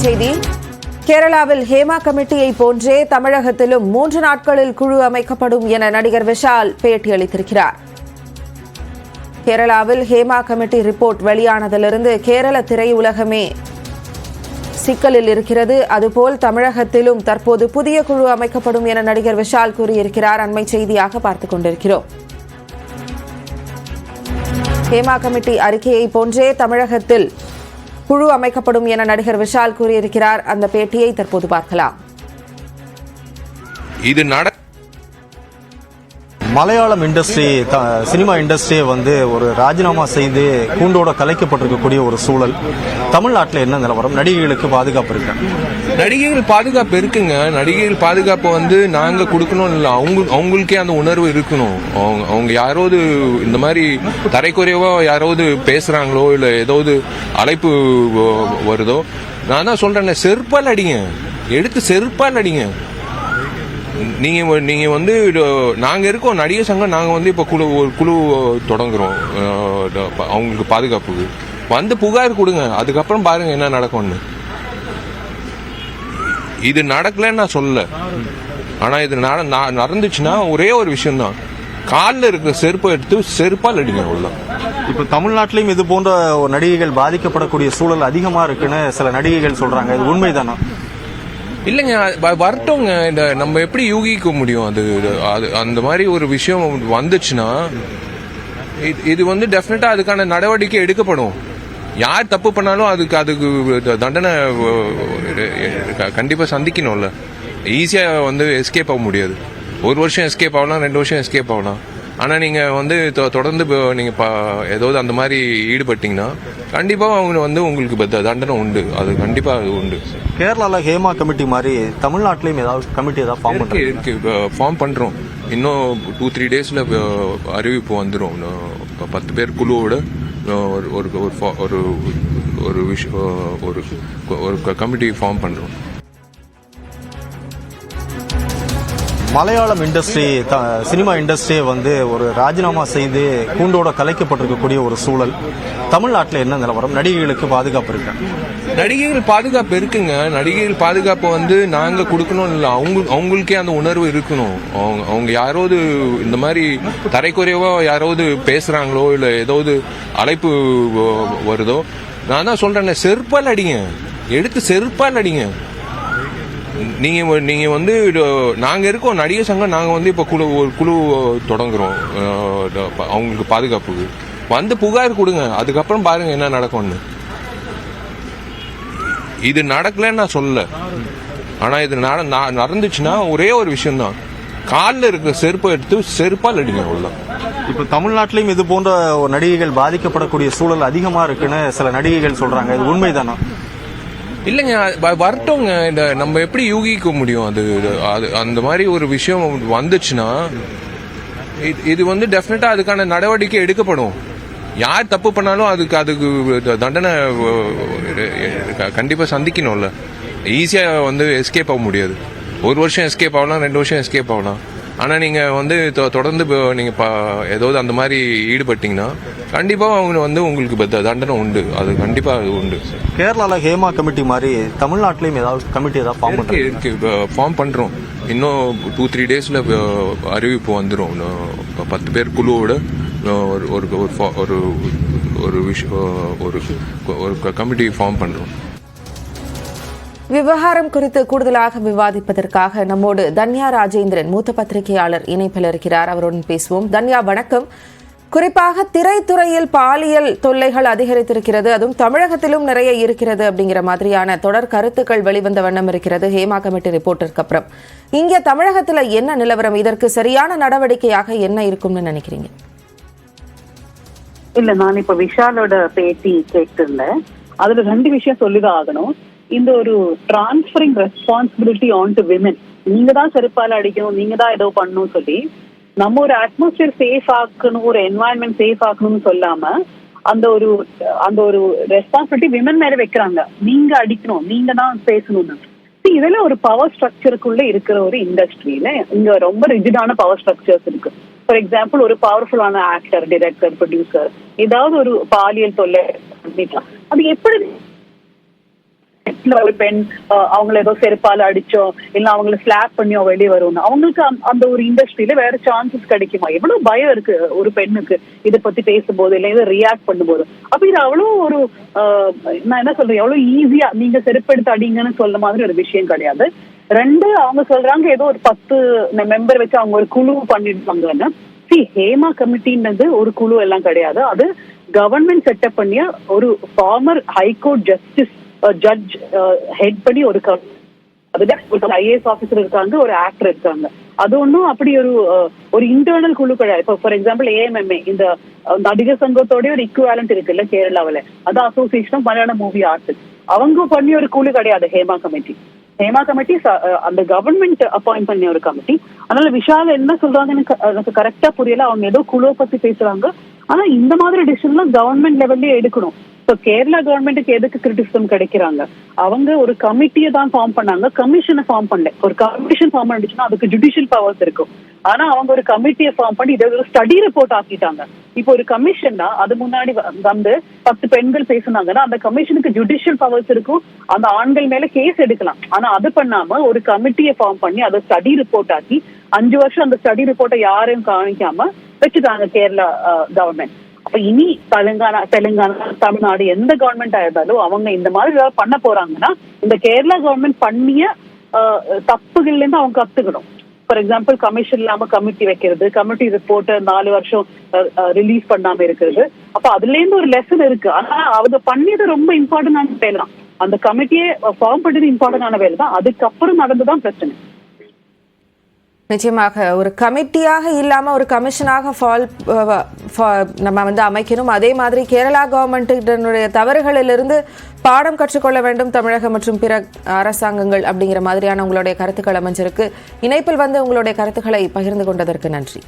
செய்தி. கேரளாவில் ஹேமா கமிட்டியை போன்றே தமிழகத்திலும் 3 நாட்களில் குழு அமைக்கப்படும் என நடிகர் விஷால் பேட்டியளித்திருக்கிறார். கேரளாவில் ஹேமா கமிட்டி ரிப்போர்ட் வெளியானதிலிருந்து கேரள திரையுலகமே சிக்கலில் இருக்கிறது. அதுபோல் தமிழகத்திலும் தற்போது புதிய குழு அமைக்கப்படும் என நடிகர் விஷால் கூறியிருக்கிறார். அண்மை செய்தியாக பார்த்துக் கொண்டிருக்கிறோம். ஹேமா கமிட்டி அறிக்கையை போன்றே தமிழகத்தில் குழு அமைக்கப்படும் என நடிகர் விஷால் கூறியிருக்கிறார். அந்த பேட்டியை தற்போது பார்க்கலாம். இது மலையாளம் இண்டஸ்ட்ரி, சினிமா இண்டஸ்ட்ரியை ஒரு ராஜினாமா செய்து கூண்டோட கலைக்கப்பட்டிருக்கக்கூடிய ஒரு சூழல். தமிழ்நாட்டில் என்ன நிலவரம்? நடிகைகளுக்கு பாதுகாப்பு இருக்கு? நடிகைகள் பாதுகாப்பு இருக்குங்க. நடிகைகள் பாதுகாப்பு நாங்க கொடுக்கணும் இல்லை, அவங்களுக்கே அந்த உணர்வு இருக்கணும். அவங்க யாராவது இந்த மாதிரி தரைக்குறைவா யாராவது பேசுறாங்களோ இல்ல ஏதாவது அழைப்பு வருதோ, நான் தான் சொல்றேன், செருப்பால் அடிங்க, எடுத்து செருப்பால் அடிங்க. நீங்க நாங்க இருக்கோம் நடிகர் சங்கம், நாங்க இப்ப குழு தொடங்குறோம் அவங்களுக்கு பாதுகாப்புக்கு. புகார் கொடுங்க, அதுக்கப்புறம் பாருங்க என்ன நடக்கும்னு. இது நடக்கலன்னு நான் சொல்லல, ஆனா இது நடந்துச்சுன்னா ஒரே ஒரு விஷயம் தான், காலில் இருக்கிற செருப்பை எடுத்து செருப்பால் அடிங்க. அவ்வளவுதான். இப்ப தமிழ்நாட்டிலும் இது போன்ற நடிகைகள் பாதிக்கப்படக்கூடிய சூழல் அதிகமா இருக்குன்னு சில நடிகைகள் சொல்றாங்க. இது உண்மைதானா? இல்லைங்க, வரட்டோங்க. இந்த நம்ம எப்படி யூகிக்க முடியும்? அது அந்த மாதிரி ஒரு விஷயம் வந்துச்சுன்னா இது டெஃபினட்டா அதுக்கான நடவடிக்கை எடுக்கப்படும். யார் தப்பு பண்ணாலும் அதுக்கு தண்டனை கண்டிப்பா சந்திக்கணும்ல. ஈஸியா எஸ்கேப் ஆக முடியாது. 1 வருஷம் எஸ்கேப் ஆகலாம், 2 வருஷம் எஸ்கேப் ஆகலாம். ஆனா நீங்க தொடர்ந்து நீங்க ஏதாவது அந்த மாதிரி ஈடுபட்டீங்கன்னா கண்டிப்பா அவங்க உங்களுக்கு தண்டனை உண்டு. அது கண்டிப்பா உண்டு. கேரளால ஹேமா கமிட்டி மாதிரி தமிழ்நாட்டிலையும் ஏதாவது கமிட்டி ஏதாவது இருக்கு, ஃபார்ம் பண்றோம். இன்னும் 2-3 டேஸ்ல அறிவிப்பு வந்துடும். 10 பேர் குழுவோட ஒரு கமிட்டி ஃபார்ம் பண்றோம். மலையாளம் இண்டஸ்ட்ரி, சினிமா இண்டஸ்ட்ரியை ஒரு ராஜினாமா செய்து கூண்டோட கலைக்கப்பட்டிருக்கக்கூடிய ஒரு சூழல். தமிழ்நாட்டில் என்ன நிலவரம்? நடிகைகளுக்கு பாதுகாப்பு இருக்கு? நடிகைகள் பாதுகாப்பு இருக்குங்க. நடிகைகள் பாதுகாப்பு நாங்க கொடுக்கணும் இல்லை, அவங்களுக்கே அந்த உணர்வு இருக்கணும். அவங்க யாராவது இந்த மாதிரி தரைக்குறைவா யாராவது பேசுறாங்களோ இல்ல ஏதாவது அழைப்பு வருதோ, நான் தான் சொல்றேன், செருப்பால் அடிங்க, எடுத்து செருப்பால் அடிங்க. நீங்க நாங்க இருக்கோம் நடிகர் சங்கம், நாங்க இப்ப குழு தொடங்குறோம் அவங்களுக்கு பாதுகாப்புக்கு. புகார் கொடுங்க, அதுக்கப்புறம் பாருங்க என்ன நடக்கும்னு. இது நடக்கலன்னு நான் சொல்லல, ஆனா இது நடந்துச்சுன்னா ஒரே ஒரு விஷயம் தான், காலில் இருக்கிற செருப்பை எடுத்து செருப்பால் அடிங்க. அவ்வளவுதான். இப்ப தமிழ்நாட்டிலையும் இது போன்ற நடிகைகள் பாதிக்கப்படக்கூடிய சூழல் அதிகமா இருக்குன்னு சில நடிகைகள் சொல்றாங்க. இது உண்மைதானா? இல்லைங்க, வரட்டோங்க. இந்த நம்ம எப்படி யூகிக்க முடியும்? அது அந்த மாதிரி ஒரு விஷயம் வந்துச்சுன்னா இது டெஃபினட்டா அதுக்கான நடவடிக்கை எடுக்கப்படும். யார் தப்பு பண்ணாலும் அதுக்கு தண்டனை கண்டிப்பா சந்திக்கணும்ல. ஈஸியா எஸ்கேப் ஆக முடியாது. 1 வருஷம் எஸ்கேப் ஆகலாம், 2 வருஷம் எஸ்கேப் ஆகலாம். ஆனா நீங்க தொடர்ந்து நீங்க ஏதாவது அந்த மாதிரி ஈடுபட்டீங்கன்னா கண்டிப்பா அவங்க உங்களுக்கு தண்டனை உண்டு. அது கண்டிப்பா உண்டு. கேரளால ஹேமா கமிட்டி மாதிரி தமிழ்நாட்டிலையும் ஏதாவது கமிட்டி ஏதாவது இருக்கு, ஃபார்ம் பண்றோம். இன்னும் 2-3 டேஸ்ல அறிவிப்பு வந்துடும். 10 பேர் குழுவோட ஒரு கமிட்டி ஃபார்ம் பண்றோம். விவகாரம் குறித்து கூடுதலாக விவாதிப்பதற்காக நம்மோடு தன்யா ராஜேந்திரன், மூத்த பத்திரிகையாளர், இணைப்பில் இருக்கிறார். அவருடன் பேசுவோம். தன்யா, வணக்கம். குறிப்பாக திரைத்துறையில் பாலியல் தொல்லைகள் அதிகரித்திருக்கிறது, அதுவும் தமிழகத்திலும் நிறைய இருக்கிறது அப்படிங்கிற மாதிரியான தொடர் கருத்துக்கள் வெளிவந்த வண்ணம் இருக்கிறது ஹேமா கமிட்டி ரிப்போர்ட்டிற்கு அப்புறம். இங்கே தமிழகத்தில் என்ன நிலவரம்? இதற்கு சரியான நடவடிக்கையாக என்ன இருக்கும்னு நினைக்கிறீங்க? இல்ல, நான் இப்ப விஷாலோட பேட்டி கேட்டிருந்தேன். அதுல 2 விஷயம் சொல்லிதான் ஆகணும். இந்த ஒரு transferring responsibility on to women, நீங்க தான் செருப்பால அடிக்கணும், நீங்க தான் ஏதோ பண்ணணும் சொல்லி நம்ம ஒரு அட்மாஸ்பியர் சேஃப் ஆக்கணும், ஒரு என்வாயன்மெண்ட் சேஃப் ஆக்கணும்னு சொல்லாம அந்த ஒரு ரெஸ்பான்சிபிலிட்டி விமென் மேல வைக்கிறாங்க. நீங்க அடிக்கணும், நீங்க தான் பேசணும்னு. இதெல்லாம் ஒரு பவர் ஸ்ட்ரக்சருக்குள்ள இருக்கிற ஒரு இண்டஸ்ட்ரியில இங்க ரொம்ப ரிஜிடான பவர் ஸ்ட்ரக்சர்ஸ் இருக்கு. ஃபார் எக்ஸாம்பிள், ஒரு பவர்ஃபுல்லான ஆக்டர், டைரக்டர், ப்ரொடியூசர் ஏதாவது ஒரு பாலியல் தொல்லை பண்ணிக்கலாம். அது எப்படி ஒரு பெண் அவங்கள ஏதோ செருப்பால அடிச்சோ இல்ல அவங்கள ஸ்லாப் பண்ணியோ வெளியே வரும்னு அவங்களுக்கு அந்த ஒரு இண்டஸ்ட்ரியில வேற சான்சஸ் கிடைக்குமா? எவ்வளவு பயம் இருக்கு ஒரு பெண்ணுக்கு இதை பத்தி பேசும்போது இல்ல இதை ரியாக்ட் பண்ணும்போது. அப்ப இது அவ்வளவு ஒரு நான் என்ன சொல்றேன், எவ்வளவு ஈஸியா நீங்க செருப்படுத்த அடிங்கன்னு சொல்ற மாதிரி ஒரு விஷயம் கிடையாது. ரெண்டு, அவங்க சொல்றாங்க ஏதோ ஒரு 10 மெம்பர் வச்சு அவங்க ஒரு குழு பண்ணிருப்பாங்கன்னு. ஹேமா கமிட்டின்றது ஒரு குழு எல்லாம் கிடையாது. அது கவர்மெண்ட் செட்டப் பண்ணிய ஒரு former high court justice judge head பண்ணி ஒரு அதுல ஐஏஎஸ் ஆபீசர் இருக்காங்க, ஒரு ஆக்டர் இருக்காங்க. அது ஒன்றும் அப்படி ஒரு இன்டர்னல் குழு கிடையாது. இப்போ ஃபார் எக்ஸாம்பிள் AMMA இந்த நடிகர் சங்கத்தோட ஒரு இக்குவாலண்ட் இருக்கு இல்ல கேரளாவில, அது அசோசியேஷன் ஆஃப் மலையாள மூவி ஆர்டிஸ்ட். அவங்க பண்ணி ஒரு குழு கிடையாது ஹேமா கமிட்டி. ஹேமா கமிட்டி அந்த கவர்மெண்ட் அப்பாயிண்ட் பண்ண ஒரு கமிட்டி. அதனால விஷால் என்ன சொல்றாங்கன்னு எனக்கு கரெக்டா புரியல. அவங்க ஏதோ குழுவை பத்தி பேசுறாங்க, ஆனா இந்த மாதிரி டிசிஷன்லாம் கவர்மெண்ட் லெவல்லயே எடுக்கணும். இப்போ கேரளா கவர்மெண்ட்டுக்கு எதுக்கு கிரிட்டிசிசம் கிடைக்கிறாங்க? அவங்க ஒரு கமிட்டியை தான் ஃபார்ம் பண்ணாங்க, கமிஷனை ஃபார்ம் பண்ணல. ஒரு கமிஷன் ஃபார்ம் பண்ணிச்சுன்னா அதுக்கு ஜுடிஷியல் பவர்ஸ் இருக்கும். ஆனா அவங்க ஒரு கமிட்டியை ஃபார்ம் பண்ணி இதை ஒரு ஸ்டடி ரிப்போர்ட் ஆக்கிட்டாங்க. இப்போ ஒரு கமிஷன்னா அது முன்னாடி வந்து 10 பெண்கள் பேசுனாங்கன்னா அந்த கமிஷனுக்கு ஜுடிஷியல் பவர்ஸ் இருக்கும், அந்த ஆண்கள் மேல கேஸ் எடுக்கலாம். ஆனா அது பண்ணாம ஒரு கமிட்டியை ஃபார்ம் பண்ணி அதை ஸ்டடி ரிப்போர்ட் ஆக்கி 5 வருஷம் அந்த ஸ்டடி ரிப்போர்ட்டை யாரையும் காணிக்காம வச்சுட்டாங்க கேரளா கவர்மெண்ட். அப்ப இனி தெலுங்கானா, தமிழ்நாடு எந்த கவர்மெண்ட் ஆயிருந்தாலும் அவங்க இந்த மாதிரி ஏதாவது பண்ண போறாங்கன்னா இந்த கேரளா கவர்மெண்ட் பண்ணிய தப்புகள்ல இருந்து அவங்க கத்துக்கணும். ஃபார் எக்ஸாம்பிள் கமிஷன் இல்லாம கமிட்டி வைக்கிறது, கமிட்டி ரிப்போர்ட் 4 வருஷம் ரிலீஸ் பண்ணாம இருக்கிறது. அப்ப அதுல இருந்து ஒரு லெசன் இருக்கு. ஆனா அவங்க பண்ணியது ரொம்ப இம்பார்ட்டன்டான வேலை தான். அந்த கமிட்டியை ஃபார்ம் பண்ணது இம்பார்ட்டன்டான வேலை தான். அதுக்கப்புறம் நடந்துதான் பிரச்சனை. நிச்சயமாக ஒரு கமிட்டியாக இல்லாம ஒரு கமிஷனாக நம்ம வந்து அமைக்கணும். அதே மாதிரி கேரளா கவர்மெண்ட்டினுடைய தவறுகளிலிருந்து பாடம் கற்றுக்கொள்ள வேண்டும் தமிழகம் மற்றும் பிற அரசாங்கங்கள் அப்படிங்கிற மாதிரியான உங்களுடைய கருத்துக்கள் அமைஞ்சிருக்கு. இணைப்பில் வந்து உங்களுடைய கருத்துக்களை பகிர்ந்து கொண்டதற்கு நன்றி.